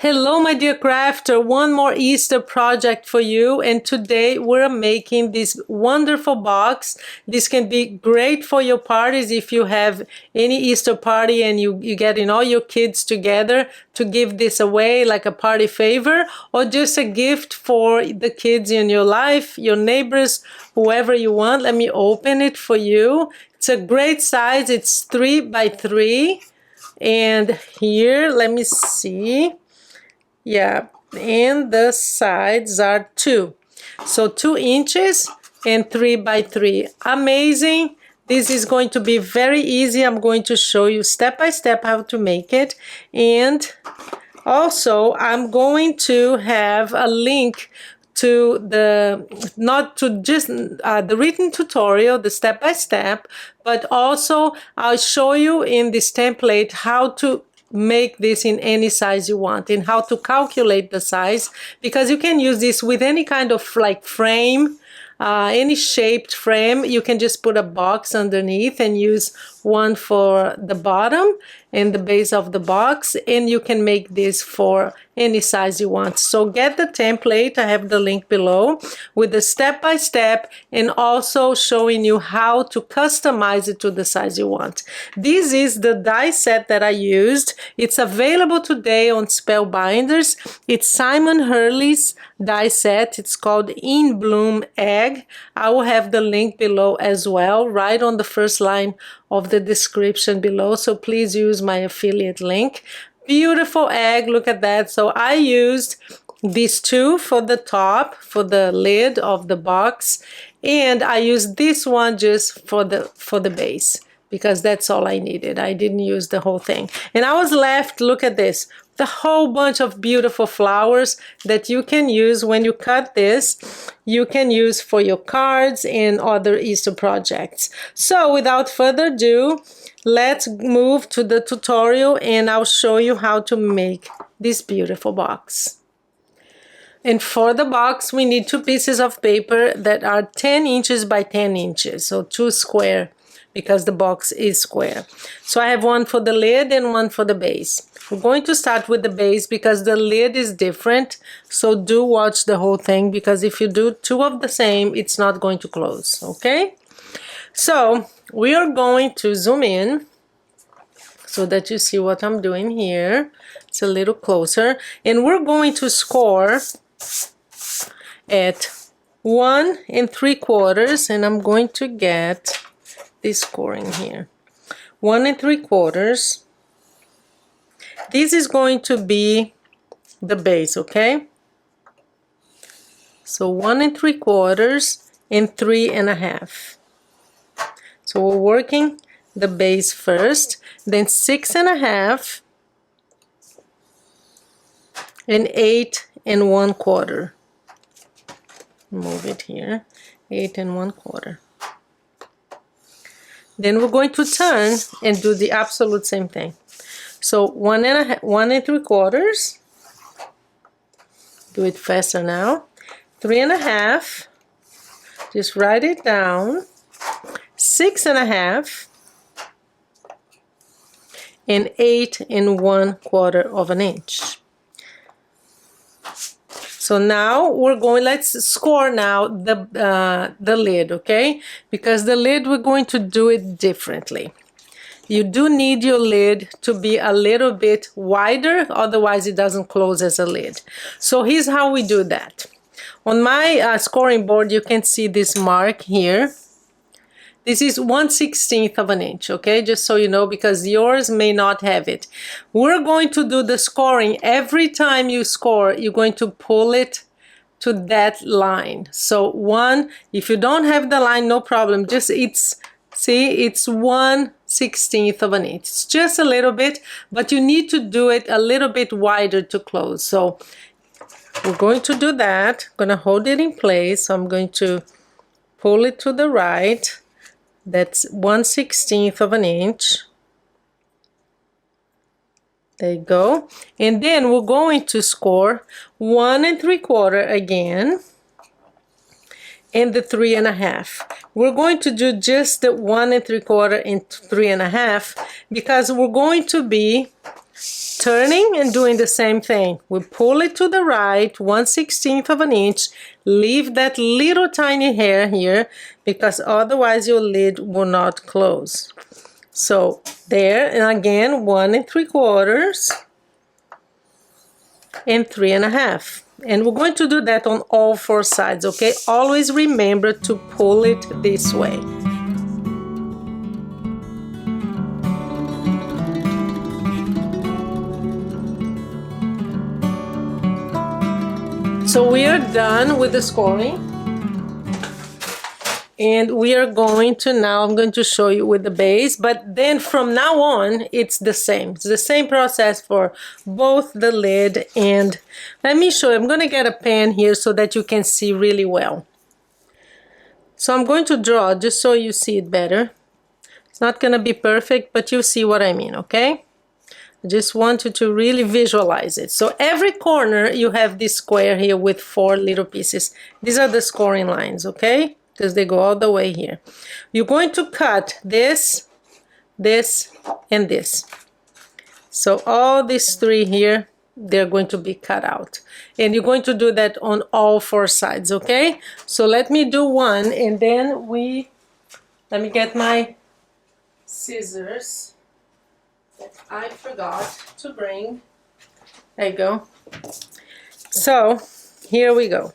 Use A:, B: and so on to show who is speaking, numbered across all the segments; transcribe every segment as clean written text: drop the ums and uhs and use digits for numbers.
A: Hello, my dear crafter. One more Easter project for you, and today we're making this wonderful box. This can be great for your parties if you have any Easter party and you getting all your kids together to give this away like a party favor, or just a gift for the kids in your life, your neighbors, whoever you want. Let me open it for you. It's a great size. It's 3 by 3, and here, let me see. Yeah, and the sides are 2. So 2 inches and 3 by 3. Amazing. This is going to be very easy. I'm going to show you step by step how to make it. And also, I'm going to have a link to the, not to just the written tutorial, the step by step, but also I'll show you in this template how to make this in any size you want and how to calculate the size, because you can use this with any kind of like frame, any shaped frame. You can just put a box underneath and use one for the bottom and the base of the box, and you can make this for any size you want. So get the template, I have the link below, with the step-by-step and also showing you how to customize it to the size you want. This is the die set that I used. It's available today on Spellbinders. It's Simon Hurley's die set. It's called In Bloom Egg. I will have the link below as well, right on the first line of the description below, so please use my affiliate link. Beautiful egg, look at that. So I used these 2 for the top, for the lid of the box, and I used this one just for the base, because that's all I needed. I didn't use the whole thing. And I was left, look at this, the whole bunch of beautiful flowers that you can use when you cut this. You can use for your cards and other Easter projects. So without further ado, let's move to the tutorial and I'll show you how to make this beautiful box. And for the box, we need 2 pieces of paper that are 10 inches by 10 inches, so 2 square, because the box is square. So I have one for the lid and one for the base. We're going to start with the base because the lid is different, so do watch the whole thing, because if you do 2 of the same, it's not going to close, okay? So we are going to zoom in so that you see what I'm doing here. It's a little closer, and we're going to score at 1 3/4, and I'm going to get this scoring here. 1 3/4. This is going to be the base, okay? So 1 3/4 and 3 1/2. So we're working the base first, then 6 1/2 and 8 1/4. Move it here, 8 1/4. Then we're going to turn and do the absolute same thing. So 1 3/4. Do it faster now. 3 1/2. Just write it down. 6 1/2 and 8 1/4 of an inch. So now we're going, let's score now the lid, okay? Because the lid, we're going to do it differently. You do need your lid to be a little bit wider, otherwise it doesn't close as a lid. So here's how we do that. On my scoring board, you can see this mark here. This is 1/16 of an inch, okay? Just so you know, because yours may not have it. We're going to do the scoring. Every time you score, you're going to pull it to that line. So 1, if you don't have the line, no problem. Just see, it's 1/16 of an inch. It's just a little bit, but you need to do it a little bit wider to close. So we're going to do that. I'm going to hold it in place. So I'm going to pull it to the right. That's 1/16 of an inch. There you go. And then we're going to score 1 3/4 again, and the 3 1/2. We're going to do just the 1 3/4 and 3 1/2 because we're going to be turning and doing the same thing. We pull it to the right 1/16 of an inch, leave that little tiny hair here because otherwise your lid will not close. So there, and again 1 3/4 and 3 1/2. And we're going to do that on all 4 sides, okay? Always remember to pull it this way. So we are done with the scoring. And we are going to now, I'm going to show you with the base, but then from now on, it's the same. It's the same process for both the lid and, let me show you, I'm going to get a pen here so that you can see really well. So I'm going to draw just so you see it better. It's not going to be perfect, but you'll see what I mean, okay? I just want you to really visualize it. So every corner, you have this square here with 4 little pieces. These are the scoring lines, okay? Because they go all the way here. You're going to cut this, this, and this. So all these 3 here, they're going to be cut out. And you're going to do that on all 4 sides, okay? So let me do one, and then let me get my scissors that I forgot to bring. There you go. So here we go.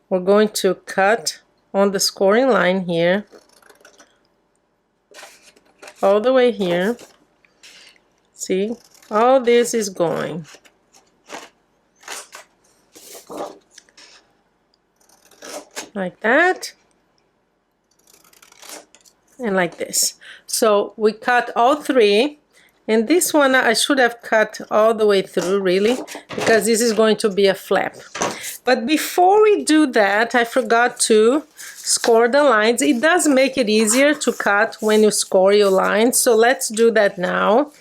A: We're going to cut on the scoring line here, all the way here. See, all this is going. Like that. And like this. So we cut all 3. And this one I should have cut all the way through, really, because this is going to be a flap. But before we do that, I forgot to score the lines. It does make it easier to cut when you score your lines, so let's do that now.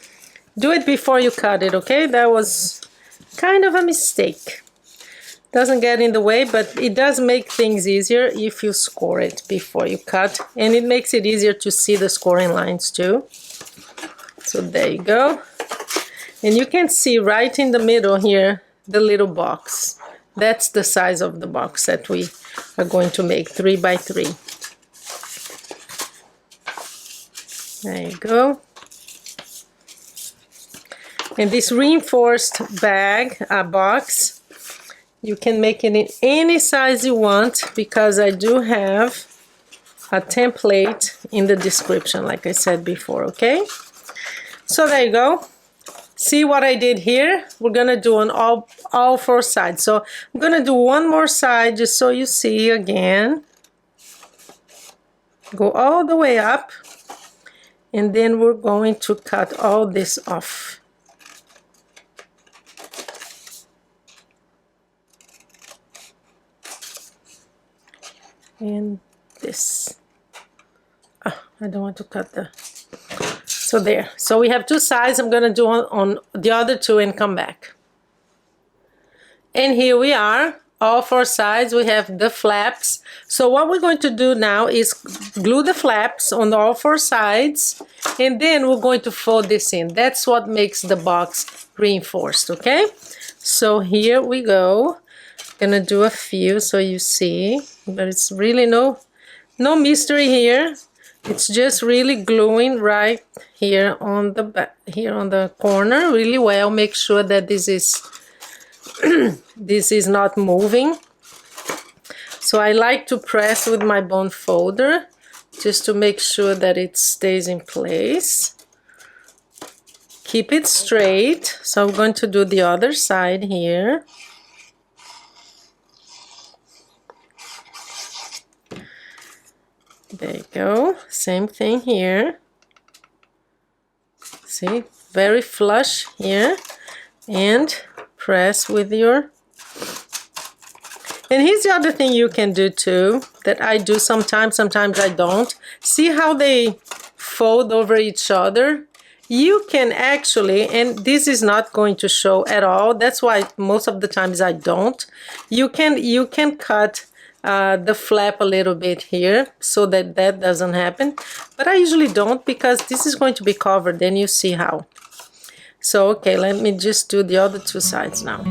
A: Do it before you cut it, okay? That was kind of a mistake. Doesn't get in the way, but it does make things easier if you score it before you cut, and it makes it easier to see the scoring lines too. So there you go. And you can see right in the middle here, the little box. That's the size of the box that we are going to make, 3 by 3. There you go. And this reinforced bag, box, you can make it in any size you want, because I do have a template in the description, like I said before, okay? So there you go. See what I did here? We're gonna do on all 4 sides. So I'm gonna do one more side just so you see again. Go all the way up, and then we're going to cut all this off. And this. Oh, I don't want to cut the... So there. So we have 2 sides. I'm going to do on the other 2 and come back. And here we are. All 4 sides. We have the flaps. So what we're going to do now is glue the flaps on all 4 sides. And then we're going to fold this in. That's what makes the box reinforced, okay? So here we go. I'm going to do a few so you see. But it's really no mystery here. It's just really gluing right here on the back, here on the corner really well. Make sure that this is this is not moving. So I like to press with my bone folder just to make sure that it stays in place. Keep it straight. So I'm going to do the other side here. There you go. Same thing here. See, very flush here. And press with your... And here's the other thing you can do too, that I do sometimes I don't. See how they fold over each other? You can actually, and this is not going to show at all, that's why most of the times I don't. You can cut the flap a little bit here so that that doesn't happen, but I usually don't because this is going to be covered, and you see how. So okay, let me just do the other two sides now.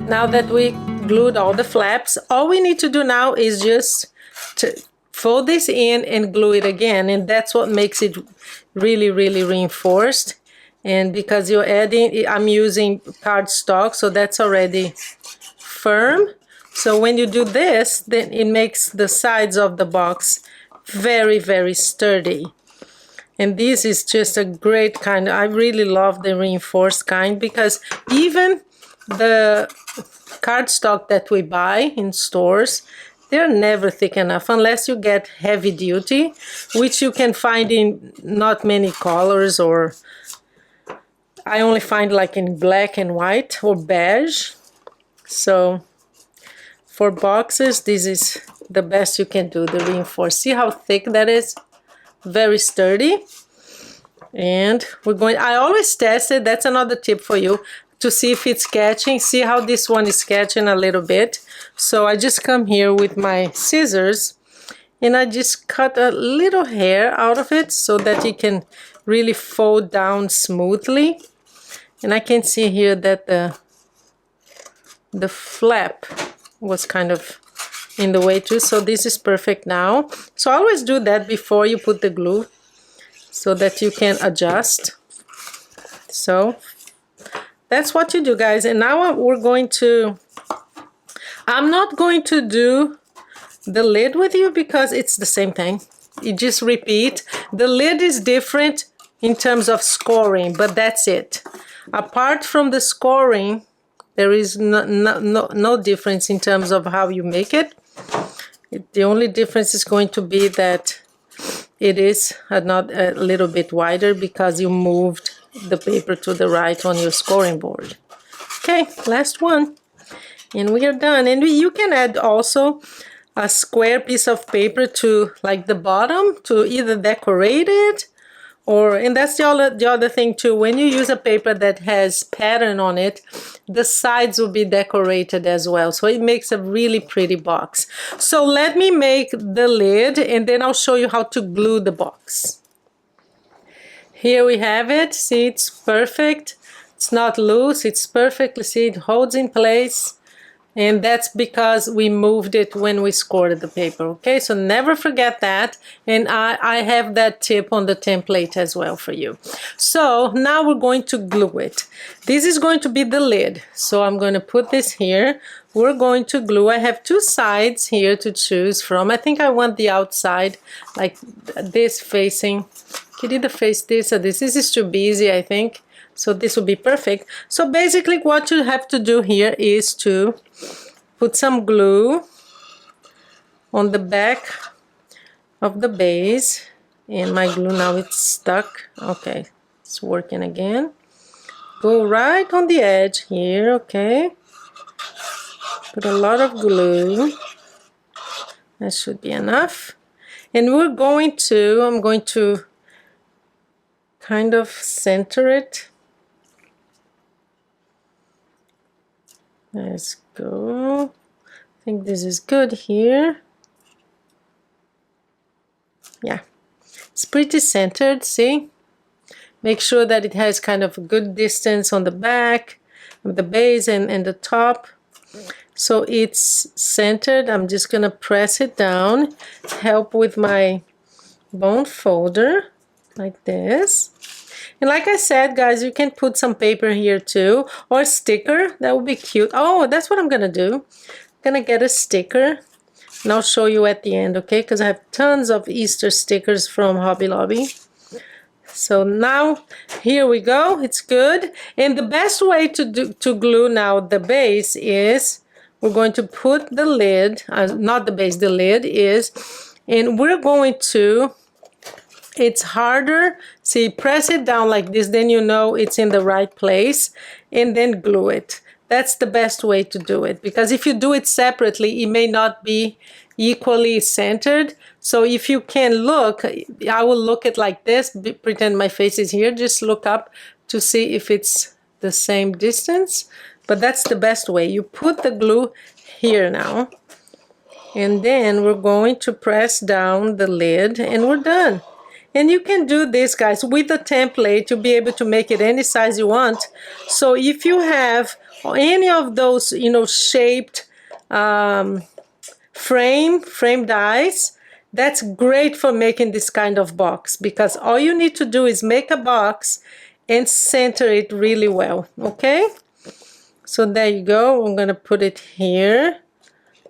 A: Now that we glued all the flaps, all we need to do now is just to fold this in and glue it again, and that's what makes it really reinforced. And because you're adding, I'm using cardstock, so that's already firm. So when you do this, then it makes the sides of the box very sturdy. And this is just a great kind. I really love the reinforced kind, because even the cardstock that we buy in stores, they're never thick enough unless you get heavy duty, which you can find in not many colors, or I only find like in black and white or beige. So for boxes, this is the best you can do, the reinforced. See how thick that is? Very sturdy. And we're going, I always test it, that's another tip for you, to see if it's catching. See how this one is catching a little bit. So I just come here with my scissors and I just cut a little hair out of it so that it can really fold down smoothly. And I can see here that the flap was kind of in the way too, so this is perfect now. So always do that before you put the glue so that you can adjust. So that's what you do, guys. And now we're going to, I'm not going to do the lid with you because it's the same thing. You just repeat. The lid is different in terms of scoring, but that's it. Apart from the scoring, there is no difference in terms of how you make it. The only difference is going to be that it is not a little bit wider because you moved the paper to the right on your scoring board. Okay, last one. And we are done. And you can add also a square piece of paper to like the bottom to either decorate it, or, and that's the other thing too, when you use a paper that has pattern on it, the sides will be decorated as well. So it makes a really pretty box. So let me make the lid and then I'll show you how to glue the box. Here we have it. See, it's perfect. It's not loose, it's perfectly, see, it holds in place. And that's because we moved it when we scored the paper, okay? So never forget that. And I have that tip on the template as well for you. So now we're going to glue it. This is going to be the lid. So I'm going to put this here. We're going to glue. I have two sides here to choose from. I think I want the outside, like this facing. Could either face this or this. This is too busy, I think. So this will be perfect. So basically what you have to do here is to put some glue on the back of the base. And my glue now it's stuck. Okay, it's working again. Go right on the edge here, okay. Put a lot of glue. That should be enough. And I'm going to kind of center it. Let's go. I think this is good here. Yeah, it's pretty centered, see? Make sure that it has kind of a good distance on the back, of the base and the top. So it's centered. I'm just gonna press it down, help with my bone folder, like this. And like I said, guys, you can put some paper here too, or a sticker. That would be cute. Oh, that's what I'm gonna do. I'm gonna get a sticker, and I'll show you at the end, okay? Because I have tons of Easter stickers from Hobby Lobby. So now, here we go. It's good. And the best way to glue now the base is we're going to put the lid, not the base, the lid is, and we're going to. It's harder, see, press it down like this, then you know it's in the right place, and then glue it. That's the best way to do it, because if you do it separately, it may not be equally centered. So if you can look, I will look at like this, pretend my face is here, just look up to see if it's the same distance, but that's the best way. You put the glue here now, and then we're going to press down the lid, and we're done. And you can do this, guys, with the template. You'll be able to make it any size you want. So if you have any of those, you know, shaped frame dies, that's great for making this kind of box, because all you need to do is make a box and center it really well. Okay, so there you go. I'm gonna put it here.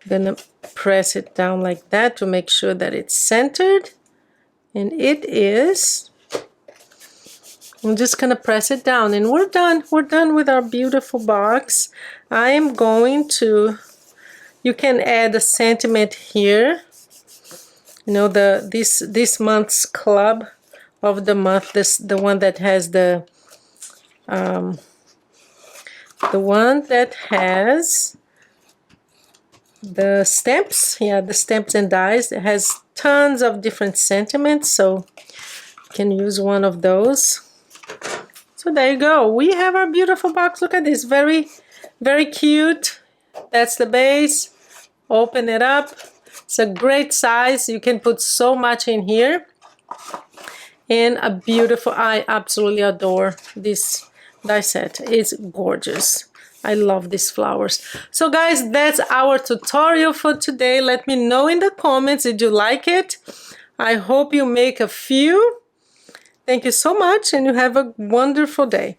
A: I'm gonna press it down like that to make sure that it's centered, and it is. I'm just gonna press it down, and we're done. We're done with our beautiful box. I am going to, you can add a sentiment here. You know, this month's club of the month, the one that has the one that has the stamps. Yeah, the stamps and dies. It has tons of different sentiments, so you can use one of those. So there you go. We have our beautiful box. Look at this. Very, very cute. That's the base. Open it up. It's a great size. You can put so much in here. And a beautiful, I absolutely adore this die set. It's gorgeous. I love these flowers. So guys, that's our tutorial for today. Let me know in the comments, did you like it? I hope you make a few. Thank you so much, and you have a wonderful day.